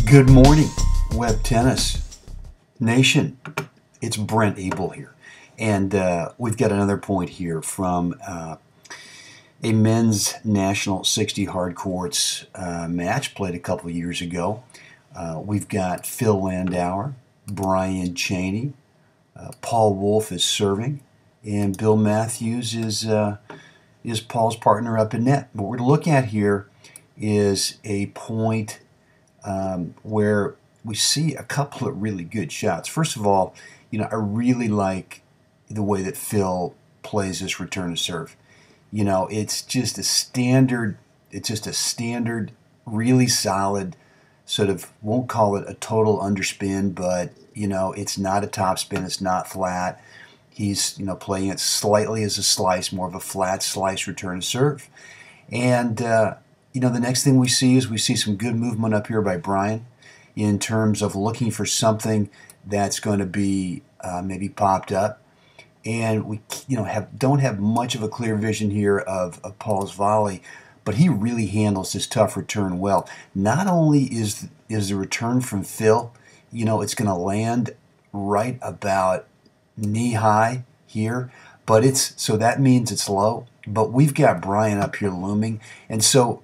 Good morning, WebTennis Nation. It's Brent Abel here. And we've got another point here from a men's national 60 hard courts match played a couple of years ago. We've got Phil Landauer, Brian Cheney, Paul Wolf is serving, and Bill Matthews is Paul's partner up in net. What we're going to look at here is a point where we see a couple of really good shots. First of all, I really like the way that Phil plays this return to serve. It's just a standard, really solid sort of, won't call it a total underspin, but, it's not a topspin, it's not flat. He's, playing it slightly as a slice, more of a flat slice return to serve. And, the next thing we see is some good movement up here by Brian in terms of looking for something that's going to be maybe popped up. And we, don't have much of a clear vision here of Paul's volley, but he really handles his tough return well. Not only is the return from Phil, it's going to land right about knee high here, but so that means it's low. But we've got Brian up here looming, and so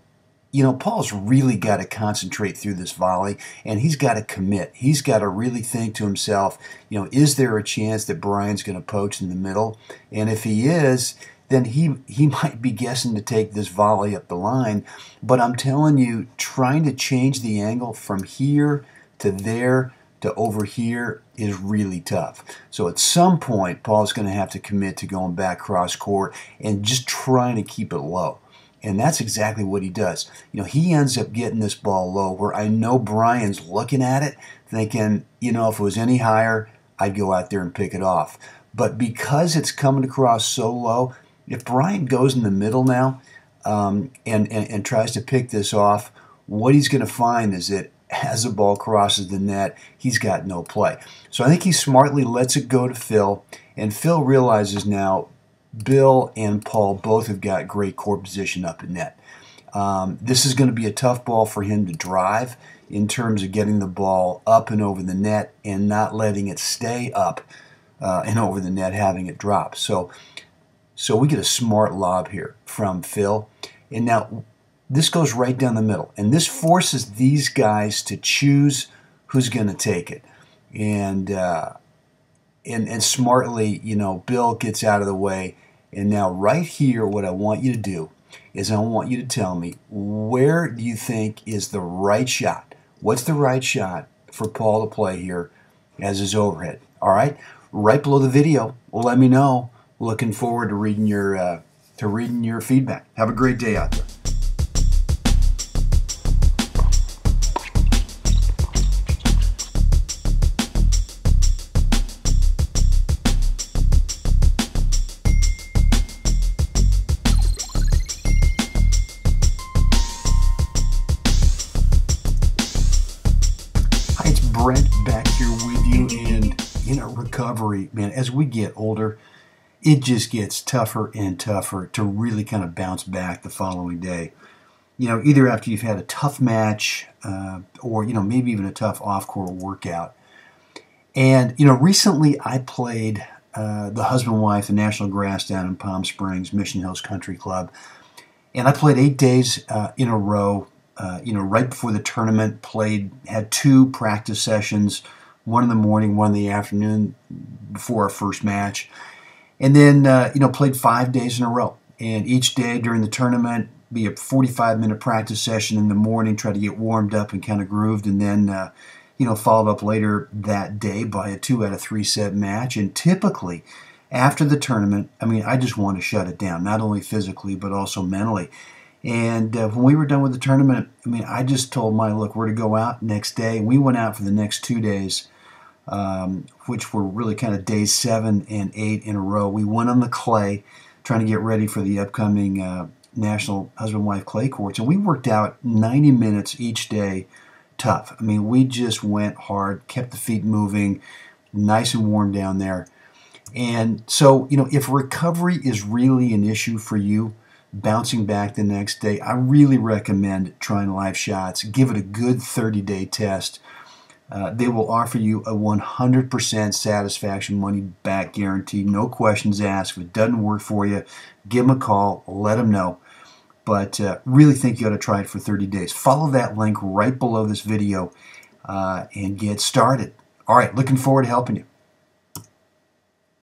Paul's really got to concentrate through this volley, and he's got to commit. He's got to really think to himself, is there a chance that Brian's going to poach in the middle? And if he is, then he might be guessing to take this volley up the line. But I'm telling you, trying to change the angle from here to there to over here is really tough. So at some point, Paul's going to have to commit to going back cross court and just trying to keep it low. And that's exactly what he does. He ends up getting this ball low where I know Brian's looking at it thinking, if it was any higher, I'd go out there and pick it off. But because it's coming across so low, if Brian goes in the middle now and tries to pick this off, what he's going to find is that as the ball crosses the net, he's got no play. So I think he smartly lets it go to Phil, and Phil realizes now Bill and Paul both have got great court position up in net. This is going to be a tough ball for him to drive in terms of getting the ball up and over the net and not letting it stay up and over the net, having it drop. So we get a smart lob here from Phil. And now this goes right down the middle. And this forces these guys to choose who's going to take it. And smartly, Bill gets out of the way. And now right here, what I want you to do is I want you to tell me, where do you think is the right shot? What's the right shot for Paul to play here as his overhead? All right? Right below the video, let me know. Looking forward to reading your feedback. Have a great day out there. Brent back here with you, and recovery, man, as we get older, it just gets tougher and tougher to really kind of bounce back the following day. Either after you've had a tough match or, maybe even a tough off-court workout. And, recently I played the husband-wife, the National Grass down in Palm Springs, Mission Hills Country Club. And I played 8 days in a row. Right before the tournament, had 2 practice sessions, one in the morning, one in the afternoon before our first match. And then, played 5 days in a row. And each day during the tournament, be a 45-minute practice session in the morning, try to get warmed up and kind of grooved, and then, followed up later that day by a 2 out of 3 set match. And typically, after the tournament, I just want to shut it down, not only physically, but also mentally. And when we were done with the tournament, I just told Mike, look, we're to go out next day. We went out for the next 2 days, which were really kind of days 7 and 8 in a row. We went on the clay, trying to get ready for the upcoming National Husband-Wife Clay Courts. And we worked out 90 minutes each day, tough. We just went hard, kept the feet moving, nice and warm down there. And so, if recovery is really an issue for you, bouncing back the next day. I really recommend trying Live Shots. Give it a good 30-day test. They will offer you a 100% satisfaction money-back guarantee, no questions asked. If it doesn't work for you, give them a call, let them know. But really think you ought to try it for 30 days. Follow that link right below this video and get started. All right, looking forward to helping you.